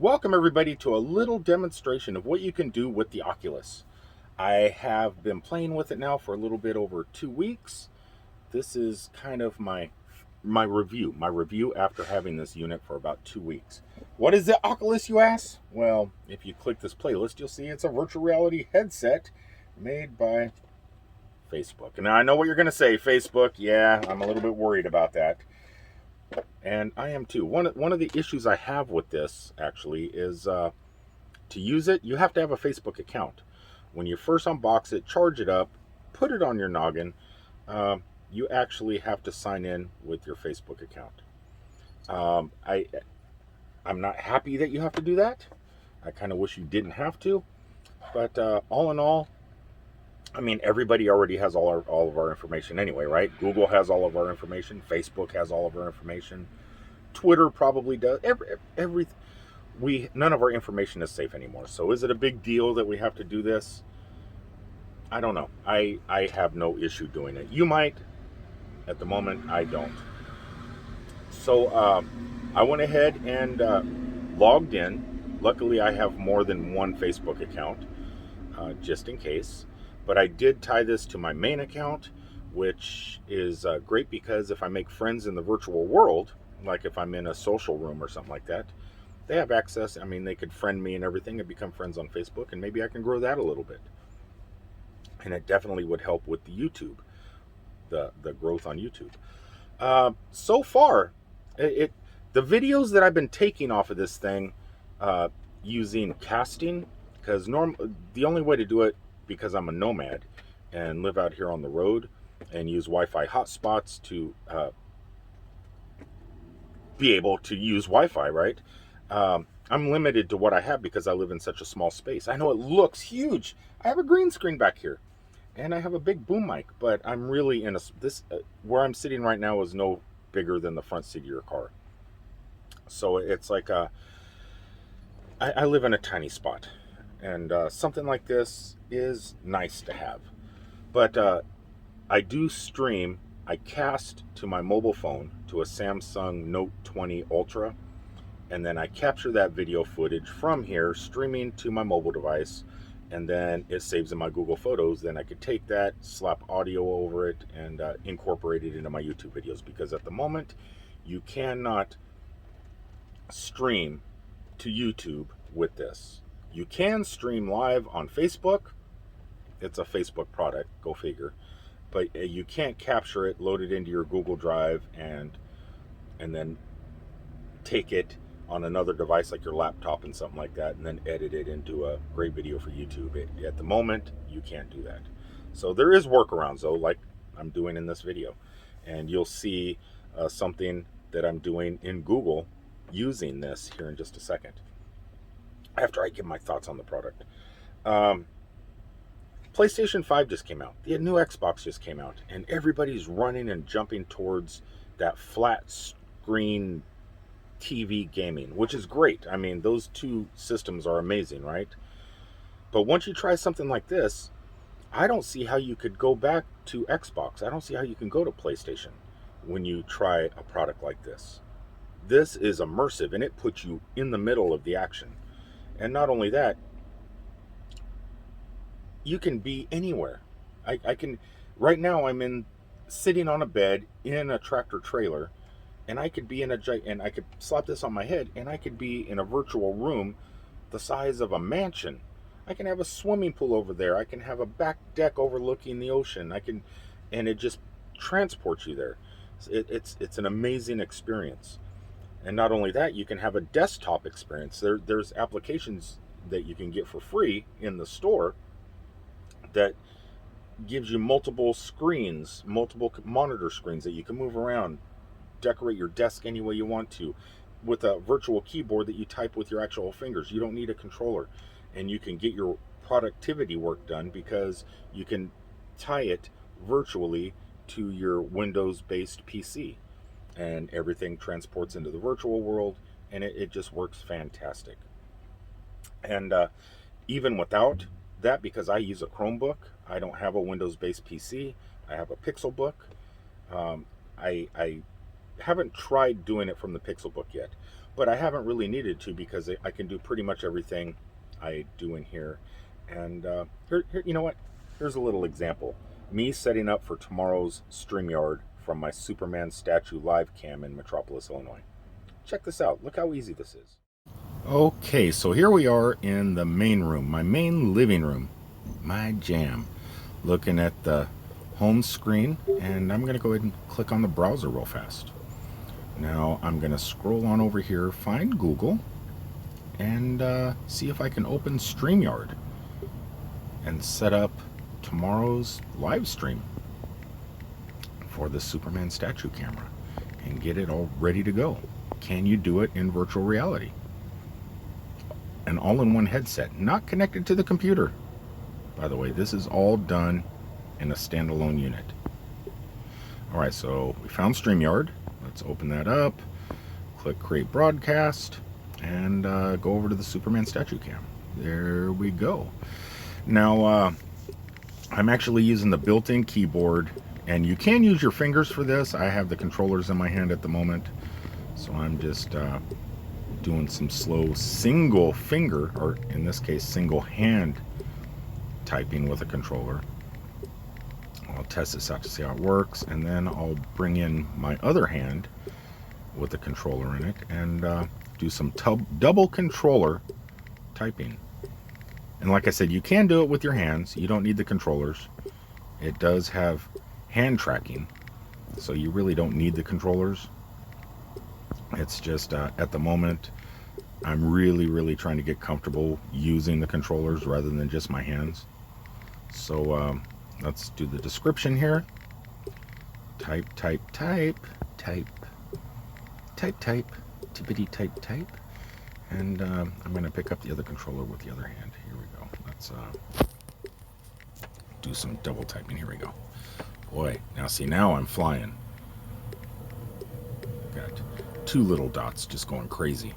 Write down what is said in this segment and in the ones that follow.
Welcome everybody to a little demonstration of what you can do with the Oculus. I have been playing with it now for a little bit over 2 weeks. This is kind of my review after having this unit for about 2 weeks. What is the Oculus, you ask? Well, if you click this playlist, you'll see it's a virtual reality headset made by Facebook. And now I know what you're going to say, Facebook. Yeah, I'm a little bit worried about that. And I am too. One of the issues I have with this actually is to use it, you have to have a Facebook account. When you first unbox it, charge it up, put it on your noggin, you actually have to sign in with your Facebook account. I'm not happy that you have to do that. I kind of wish you didn't have to. But all in all, I mean, everybody already has all of our information anyway, right? Google has all of our information. Facebook has all of our information. Twitter probably does. None of our information is safe anymore. So is it a big deal that we have to do this? I don't know. I have no issue doing it. You might. At the moment, I don't. So I went ahead and logged in. Luckily, I have more than one Facebook account, just in case. But I did tie this to my main account, which is great because if I make friends in the virtual world, like if I'm in a social room or something like that, they have access. I mean, they could friend me and everything and become friends on Facebook, and maybe I can grow that a little bit. And it definitely would help with the YouTube, the growth on YouTube. So far, the videos that I've been taking off of this thing using casting, because the only way to do it, because I'm a nomad and live out here on the road and use Wi-Fi hotspots to be able to use Wi-Fi, right? I'm limited to what I have because I live in such a small space. I know it looks huge. I have a green screen back here and I have a big boom mic, but I'm really in where I'm sitting right now is no bigger than the front seat of your car. So it's like I live in a tiny spot. And something like this is nice to have. But I do stream. I cast to my mobile phone, to a Samsung Note 20 Ultra. And then I capture that video footage from here, streaming to my mobile device. And then it saves in my Google Photos. Then I could take that, slap audio over it, and incorporate it into my YouTube videos. Because at the moment, you cannot stream to YouTube with this. You can stream live on Facebook. It's a Facebook product, go figure. But you can't capture it, load it into your Google Drive, and then take it on another device like your laptop and something like that, and then edit it into a great video for YouTube. At the moment, you can't do that. So there is workarounds, though, like I'm doing in this video. And you'll see something that I'm doing in Google using this here in just a second, after I give my thoughts on the product. PlayStation 5 just came out. The new Xbox just came out. And everybody's running and jumping towards that flat screen TV gaming, which is great. I mean, those two systems are amazing, right? But once you try something like this, I don't see how you could go back to Xbox. I don't see how you can go to PlayStation when you try a product like this. This is immersive, and it puts you in the middle of the action. And not only that, you can be anywhere. I can, right now I'm sitting on a bed in a tractor trailer, and I could be and I could slap this on my head, and I could be in a virtual room the size of a mansion. I can have a swimming pool over there. I can have a back deck overlooking the ocean. And it just transports you there. It's an amazing experience. And not only that, you can have a desktop experience. There's applications that you can get for free in the store that gives you multiple screens, multiple monitor screens that you can move around, decorate your desk any way you want to, with a virtual keyboard that you type with your actual fingers. You don't need a controller. And you can get your productivity work done because you can tie it virtually to your Windows-based PC. And everything transports into the virtual world, and it just works fantastic. And even without that, because I use a Chromebook, I don't have a Windows-based PC, I have a Pixelbook. I haven't tried doing it from the Pixelbook yet, but I haven't really needed to because I can do pretty much everything I do in here. And here, you know what? Here's a little example. Me setting up for tomorrow's StreamYard from my Superman statue live cam in Metropolis, Illinois. Check this out. Look how easy this is. Okay, so here we are in the main room, my main living room, my jam. Looking at the home screen, and I'm going to go ahead and click on the browser real fast. Now I'm going to scroll on over here, find Google, and see if I can open StreamYard and set up tomorrow's live stream for the Superman statue camera and get it all ready to go. Can you do it in virtual reality? An all-in-one headset, not connected to the computer. By the way, this is all done in a standalone unit. Alright, so we found StreamYard. Let's open that up, click Create Broadcast, and go over to the Superman statue cam. There we go. Now, I'm actually using the built-in keyboard, and you can use your fingers for this. I have the controllers in my hand at the moment, so I'm just doing some slow single finger, or in this case, single hand typing with a controller. I'll test this out to see how it works, and then I'll bring in my other hand with the controller in it and do some double controller typing. And like I said, you can do it with your hands. You don't need the controllers. It does have hand tracking, so you really don't need the controllers. It's just at the moment I'm really trying to get comfortable using the controllers rather than just my hands. So let's do the description here. Type, tippity type. And I'm going to pick up the other controller with the other hand. Here we go. Let's do some double typing. Here we go. Boy, now I'm flying. Got two little dots just going crazy.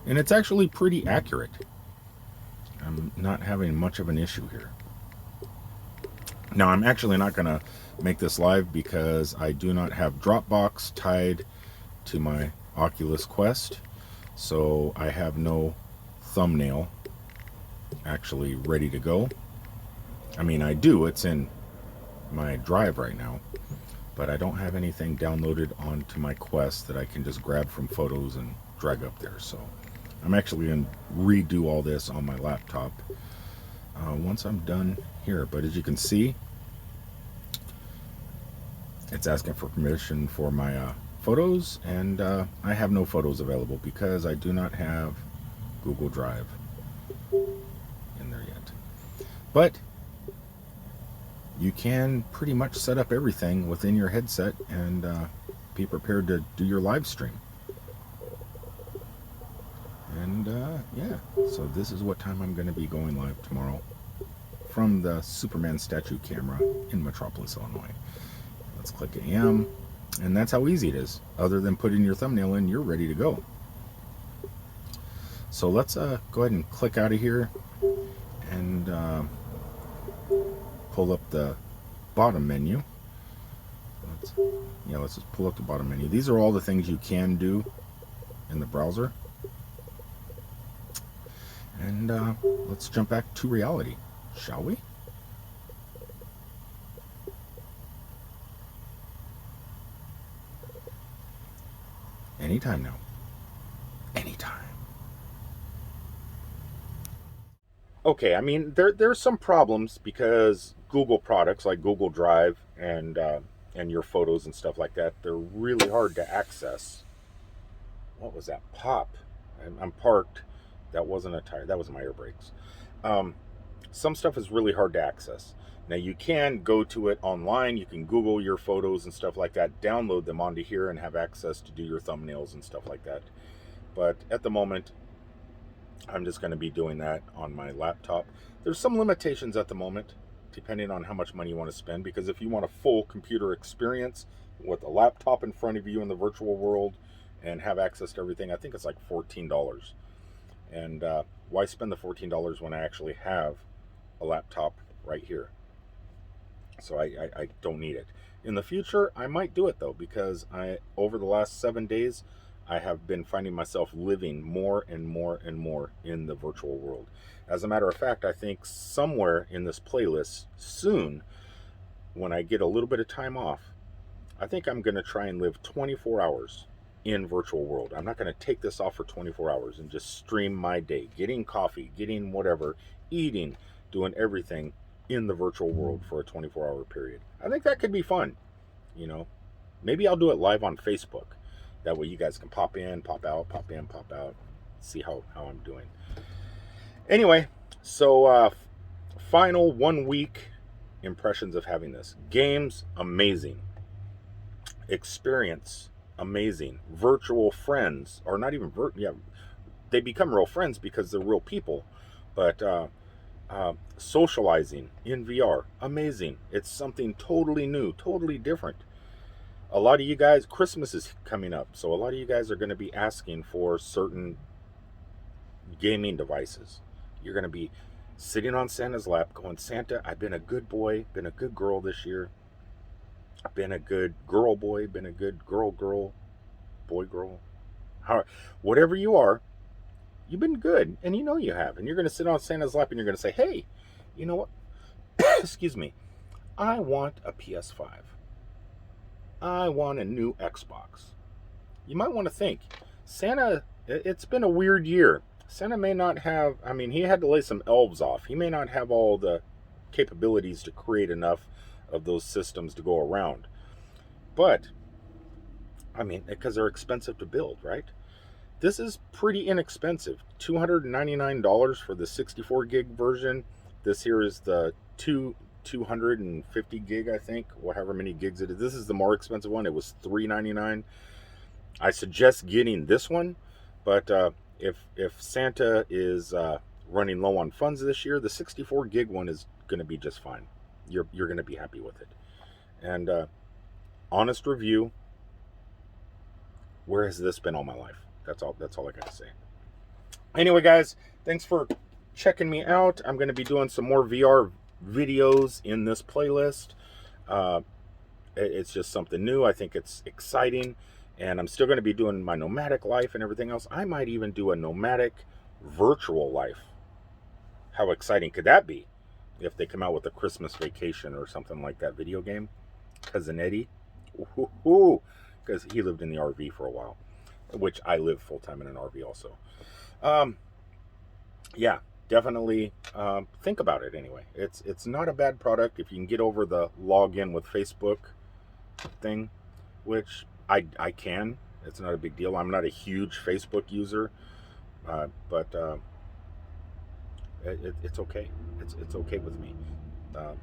And it's actually pretty accurate. I'm not having much of an issue here. Now, I'm actually not going to make this live because I do not have Dropbox tied to my Oculus Quest. So I have no thumbnail actually ready to go. I mean, I do. It's in my drive right now. But I don't have anything downloaded onto my Quest that I can just grab from photos and drag up there. So I'm actually going to redo all this on my laptop once I'm done here. But as you can see, it's asking for permission for my photos, and I have no photos available because I do not have Google Drive in there yet. But you can pretty much set up everything within your headset and be prepared to do your live stream. And yeah, so this is what time I'm going to be going live tomorrow from the Superman statue camera in Metropolis, Illinois. Let's click AM, and that's how easy it is. Other than putting your thumbnail in, you're ready to go. So let's go ahead and click out of here and pull up the bottom menu. Let's just pull up the bottom menu. These are all the things you can do in the browser. And let's jump back to reality, shall we? Anytime now. Anytime. Okay, I mean, there's some problems because Google products like Google Drive and your photos and stuff like that, they're really hard to access. What was that? Pop. I'm parked. That wasn't a tire. That was my air brakes. Some stuff is really hard to access. Now, you can go to it online. You can Google your photos and stuff like that, download them onto here and have access to do your thumbnails and stuff like that. But at the moment, I'm just going to be doing that on my laptop. There's some limitations at the moment, depending on how much money you want to spend, because if you want a full computer experience with a laptop in front of you in the virtual world and have access to everything, I think it's like $14. And why spend the $14 when I actually have a laptop right here? So I don't need it. In the future, I might do it though, because over the last 7 days, I have been finding myself living more and more and more in the virtual world. As a matter of fact, I think somewhere in this playlist soon, when I get a little bit of time off, I think I'm going to try and live 24 hours in virtual world. I'm not going to take this off for 24 hours and just stream my day, getting coffee, getting whatever, eating, doing everything in the virtual world for a 24-hour period. I think that could be fun. You know, maybe I'll do it live on Facebook. That way you guys can pop in, pop out, pop in, pop out, see how I'm doing. Anyway, so final 1 week impressions of having this. Games, amazing. Experience, amazing. Virtual friends, or not even they become real friends because they're real people. But socializing in VR, amazing. It's something totally new, totally different. A lot of you guys, Christmas is coming up, so a lot of you guys are going to be asking for certain gaming devices. You're going to be sitting on Santa's lap going, Santa, I've been a good boy, been a good girl this year. I've been a good girl boy, been a good girl, boy, girl. Whatever you are, you've been good, and you know you have. And you're going to sit on Santa's lap and you're going to say, hey, you know what? Excuse me. I want a PS5. I want a new Xbox. You might want to think, Santa, it's been a weird year. Santa may not have, I mean, he had to lay some elves off. He may not have all the capabilities to create enough of those systems to go around. But, I mean, because they're expensive to build, right? This is pretty inexpensive. $299 for the 64 gig version. This here is the 250 gig, I think, or however many gigs it is. This is the more expensive one. It was $399. I suggest getting this one, but if Santa is running low on funds this year, the 64 gig one is going to be just fine. You're going to be happy with it. And honest review, where has this been all my life? That's all I got to say. Anyway, guys, thanks for checking me out. I'm going to be doing some more VR videos in this playlist. It's just something new. I think it's exciting, and I'm still going to be doing my nomadic life and everything else. I might even do a nomadic virtual life. How exciting could that be if they come out with a Christmas Vacation or something like that video game? Cousin Eddie, because he lived in the RV for a while, which I live full-time in an RV also. Yeah, definitely think about it anyway. It's not a bad product if you can get over the login with Facebook thing, which I can. It's not a big deal. I'm not a huge Facebook user, but it's okay. It's okay with me.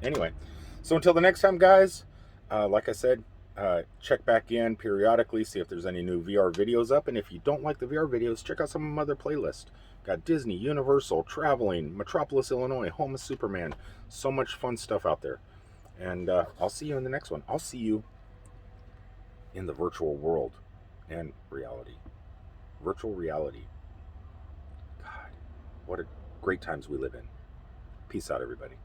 Anyway, so until the next time, guys, like I said, check back in periodically, see if there's any new VR videos up. And if you don't like the VR videos, check out some of my other playlists. Got Disney, Universal, traveling, Metropolis, Illinois, Home of Superman. So much fun stuff out there. And I'll see you in the next one. I'll see you in the virtual world and reality. Virtual reality. God, what a great times we live in. Peace out, everybody.